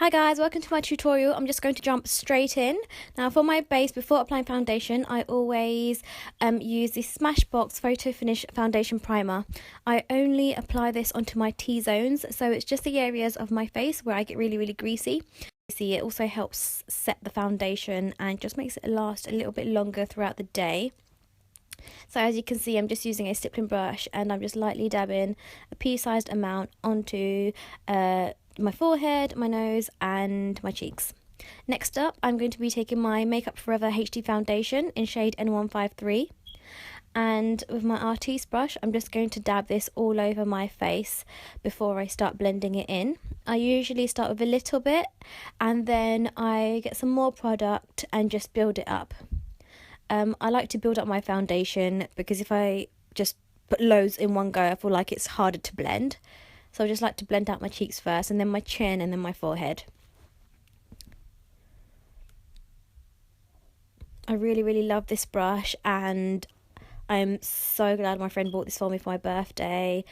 Hi guys, welcome to my tutorial. I'm just going to jump straight in. Now for my base, before applying foundation, I always use the SMASHBOX Photo Finish Foundation Primer. I only apply this onto my T-zones, so it's just the areas of my face where I get really greasy. See, it also helps set the foundation and just makes it last a little bit longer throughout the day. So as you can see, I'm just using a stippling brush and I'm just lightly dabbing a pea-sized amount onto my forehead, my nose and my cheeks. Next up, I'm going to be taking my Makeup Forever HD foundation in shade N153, and with my Artiste brush I'm just going to dab this all over my face before I start blending it in. I usually start with a little bit and then I get some more product and just build it up. I like to build up my foundation because if I just put loads in one go, I feel like it's harder to blend. So I just like to blend out my cheeks first, and then my chin, and then my forehead. I really love this brush, and I'm so glad my friend bought this for me for my birthday.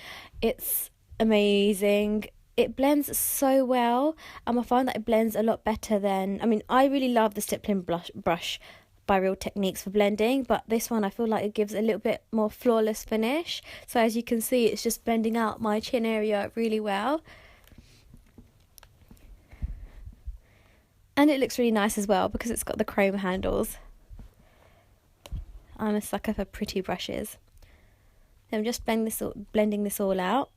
It's amazing. It blends so well, and I find that it blends a lot better than... I really love the stippling brush by Real Techniques for blending, but this one I feel like it gives a little bit more flawless finish. So as you can see, it's just blending out my chin area really well, and it looks really nice as well because it's got the chrome handles. I'm a sucker for pretty brushes. I'm just blending this all out.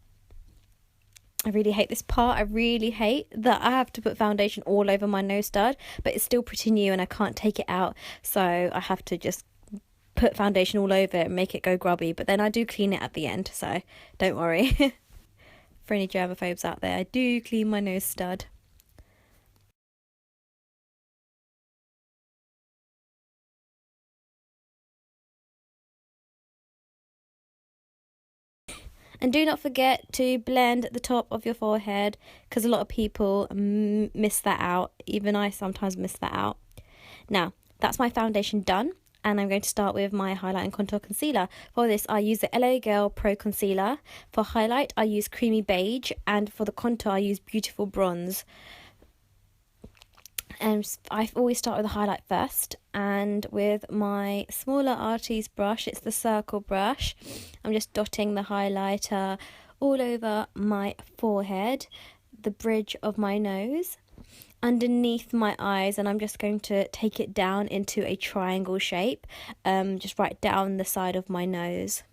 I really hate this part. I really hate that I have to put foundation all over my nose stud, but it's still pretty new and I can't take it out, so I have to just put foundation all over it and make it go grubby, but then I do clean it at the end, so don't worry. For any germaphobes out there, I do clean my nose stud. And do not forget to blend the top of your forehead, because a lot of people miss that out. Even I sometimes miss that out. Now, that's my foundation done, and I'm going to start with my highlight and contour concealer. For this, I use the LA Girl Pro Concealer. For highlight, I use Creamy Beige, and for the contour, I use Beautiful Bronze. And I always start with the highlight first, and with my smaller Artiste brush, it's the circle brush, I'm just dotting the highlighter all over my forehead, the bridge of my nose, underneath my eyes, and I'm just going to take it down into a triangle shape, just right down the side of my nose.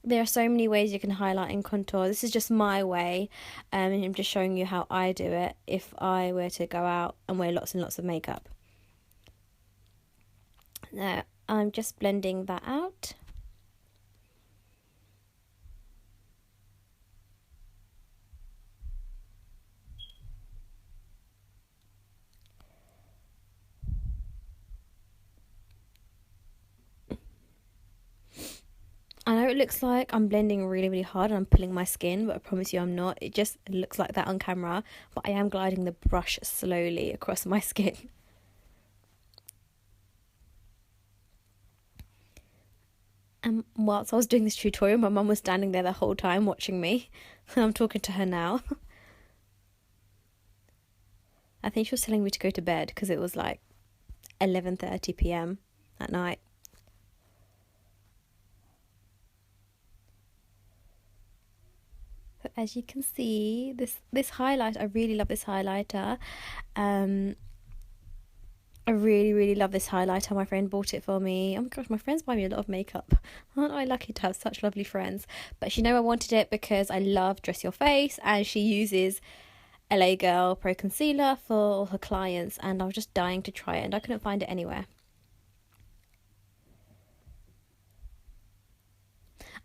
There are so many ways you can highlight and contour. This is just my way, and I'm just showing you how I do it if I were to go out and wear lots and lots of makeup. Now, I'm just blending that out. I know it looks like I'm blending really hard and I'm pulling my skin, but I promise you I'm not. It just looks like that on camera, but I am gliding the brush slowly across my skin. And whilst I was doing this tutorial, my mum was standing there the whole time watching me. I'm talking to her now. I think she was telling me to go to bed because it was like 11:30 p.m. at night. But as you can see, this highlight, I really love this highlighter. I really love this highlighter. My friend bought it for me. Oh my gosh, my friends buy me a lot of makeup. Aren't I lucky to have such lovely friends? But she knew I wanted it because I love Dress Your Face, and she uses LA Girl Pro Concealer for all her clients, and I was just dying to try it and I couldn't find it anywhere.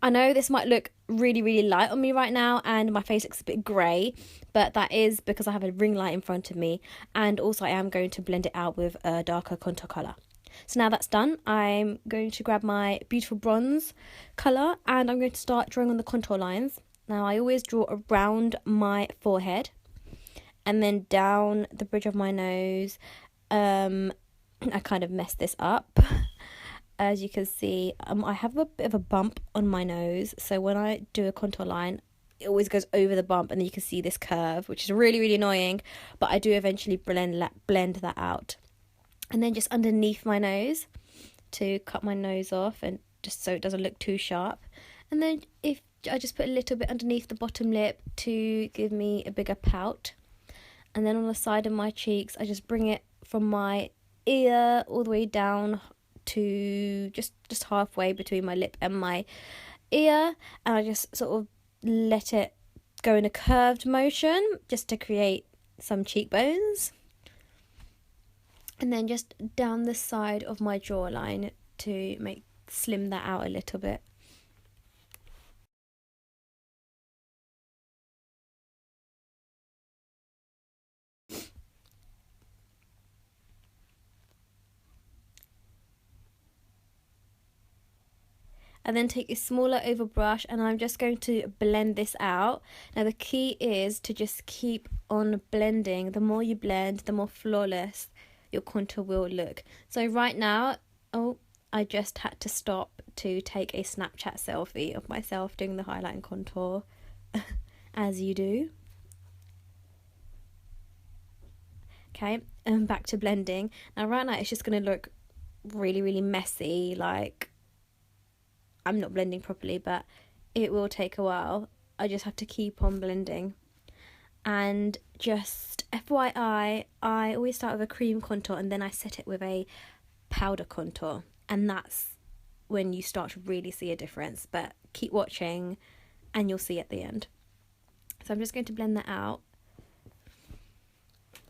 I know this might look really light on me right now and my face looks a bit grey, but that is because I have a ring light in front of me, and also I am going to blend it out with a darker contour colour. So now that's done, I'm going to grab my Beautiful Bronze colour and I'm going to start drawing on the contour lines. Now I always draw around my forehead and then down the bridge of my nose. I kind of messed this up. As you can see, I have a bit of a bump on my nose, so when I do a contour line, it always goes over the bump, and then you can see this curve, which is really, really annoying. But I do eventually blend that out. And then just underneath my nose to cut my nose off, and just so it doesn't look too sharp. And then if I just put a little bit underneath the bottom lip to give me a bigger pout. And then on the side of my cheeks, I just bring it from my ear all the way down to just halfway between my lip and my ear, and I just sort of let it go in a curved motion just to create some cheekbones. And then just down the side of my jawline to slim that out a little bit. And then take a smaller oval brush, and I'm just going to blend this out. Now the key is to just keep on blending. The more you blend, the more flawless your contour will look. So right now, I just had to stop to take a Snapchat selfie of myself doing the highlight and contour, as you do. Okay, and back to blending. Now right now it's just going to look really, really messy, like I'm not blending properly, but it will take a while. I just have to keep on blending. And just FYI, I always start with a cream contour and then I set it with a powder contour, and that's when you start to really see a difference. But keep watching and you'll see at the end. So I'm just going to blend that out.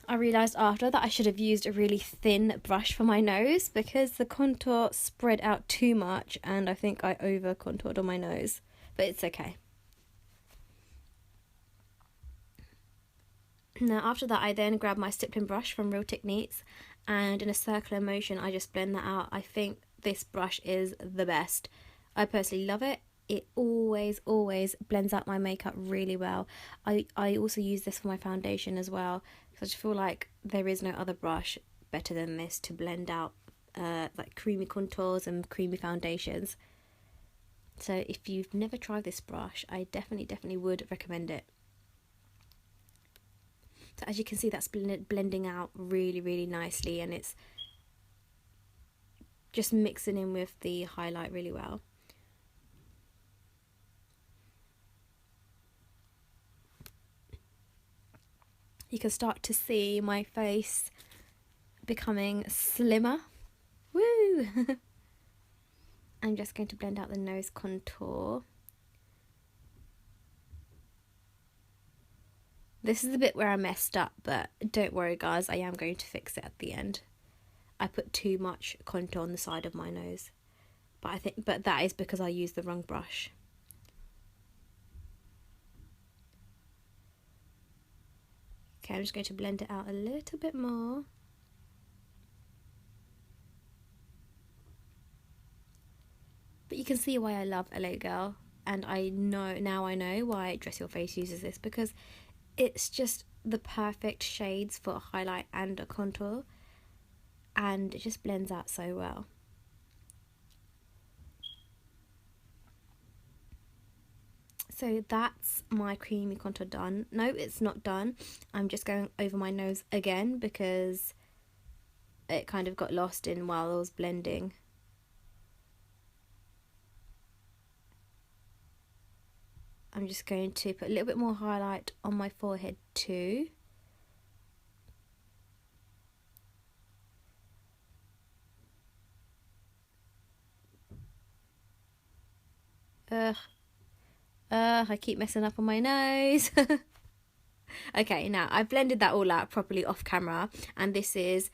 I realised after that I should have used a really thin brush for my nose because the contour spread out too much, and I think I over contoured on my nose, but it's okay. Now after that, I then grab my stippling brush from Real Techniques, and in a circular motion I just blend that out. I think this brush is the best. I personally love it. It always blends out my makeup really well. I also use this for my foundation as well, because I just feel like there is no other brush better than this to blend out like creamy contours and creamy foundations. So if you've never tried this brush, I definitely would recommend it. So as you can see, that's blending out really nicely, and it's just mixing in with the highlight really well. You can start to see my face becoming slimmer. Woo! I'm just going to blend out the nose contour. This is the bit where I messed up, but don't worry guys, I am going to fix it at the end. I put too much contour on the side of my nose, but that is because I used the wrong brush. Okay, I'm just going to blend it out a little bit more. But you can see why I love LA Girl, and I know why Dress Your Face uses this, because it's just the perfect shades for a highlight and a contour, and it just blends out so well. So that's my creamy contour done. No, it's not done. I'm just going over my nose again because it kind of got lost in while I was blending. I'm just going to put a little bit more highlight on my forehead too. I keep messing up on my nose. Okay, now I've blended that all out properly off camera, and this is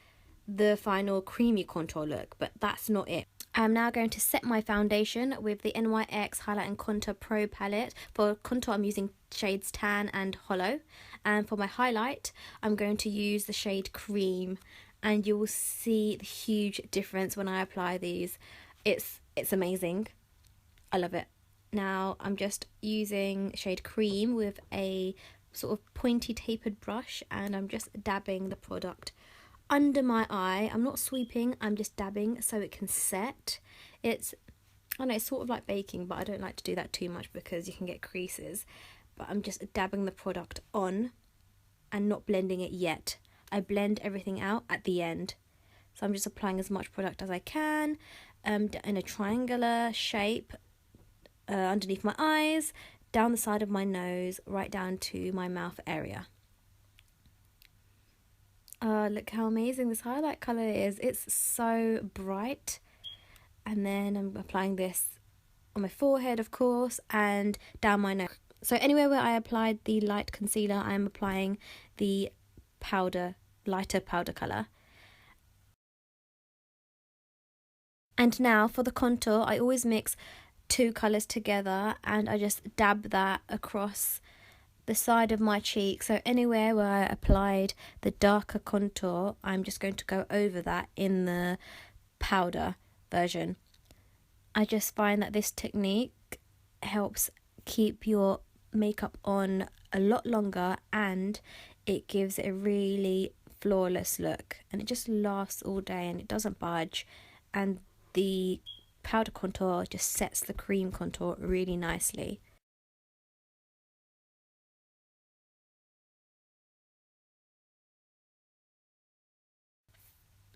the final creamy contour look, but that's not it. I'm now going to set my foundation with the NYX Highlight and Contour Pro palette. For contour, I'm using shades Tan and Hollow, and for my highlight, I'm going to use the shade Cream, and you will see the huge difference when I apply these. It's amazing. I love it. Now I'm just using shade Cream with a sort of pointy tapered brush, and I'm just dabbing the product under my eye. I'm not sweeping, I'm just dabbing so it can set. I know it's sort of like baking, but I don't like to do that too much because you can get creases. but I'm just dabbing the product on and not blending it yet. I blend everything out at the end. So I'm just applying as much product as I can in a triangular shape underneath my eyes, down the side of my nose, right down to my mouth area. Look how amazing this highlight colour is. It's so bright. And then I'm applying this on my forehead, of course, and down my nose. So anywhere where I applied the light concealer, I'm applying the lighter powder colour. And now for the contour, I always mix 2 colours together and I just dab that across the side of my cheek. So anywhere where I applied the darker contour, I'm just going to go over that in the powder version. I just find that this technique helps keep your makeup on a lot longer and it gives it a really flawless look, and it just lasts all day and it doesn't budge, and the powder contour just sets the cream contour really nicely.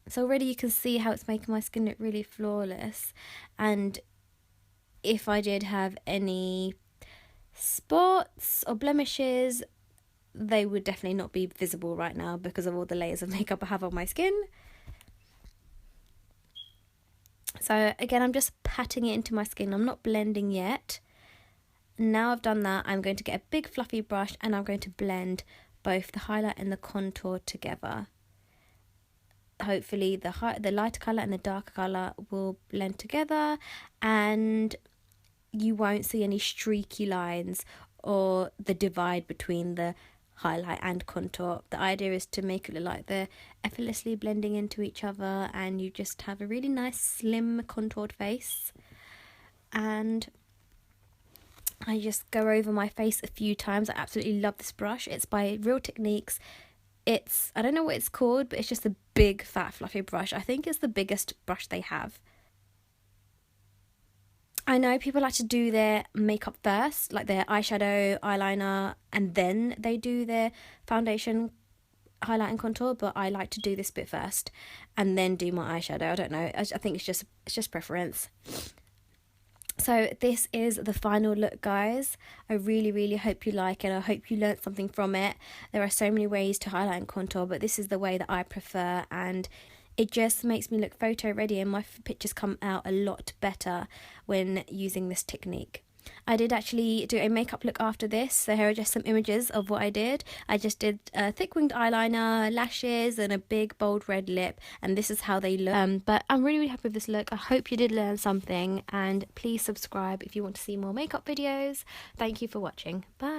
So already you can see how it's making my skin look really flawless, and if I did have any spots or blemishes, they would definitely not be visible right now because of all the layers of makeup I have on my skin. So again, I'm just patting it into my skin. I'm not blending yet. Now I've done that, I'm going to get a big fluffy brush and I'm going to blend both the highlight and the contour together. Hopefully the lighter colour and the darker colour will blend together and you won't see any streaky lines or the divide between the highlight and contour. The idea is to make it look like they're effortlessly blending into each other and you just have a really nice slim contoured face. And I just go over my face a few times. I absolutely love this brush. It's by Real Techniques. I don't know what it's called, but it's just a big fat fluffy brush. I think it's the biggest brush they have. I know people like to do their makeup first, like their eyeshadow, eyeliner, and then they do their foundation, highlight and contour, but I like to do this bit first and then do my eyeshadow. I don't know, I think it's just preference. So this is the final look, guys. I really hope you like it. I hope you learned something from it. There are so many ways to highlight and contour, but this is the way that I prefer, and it just makes me look photo ready and my pictures come out a lot better when using this technique. I did actually do a makeup look after this, so here are just some images of what I did. I just did a thick winged eyeliner, lashes and a big bold red lip, and this is how they look. But I'm really happy with this look. I hope you did learn something, and please subscribe if you want to see more makeup videos. Thank you for watching. Bye.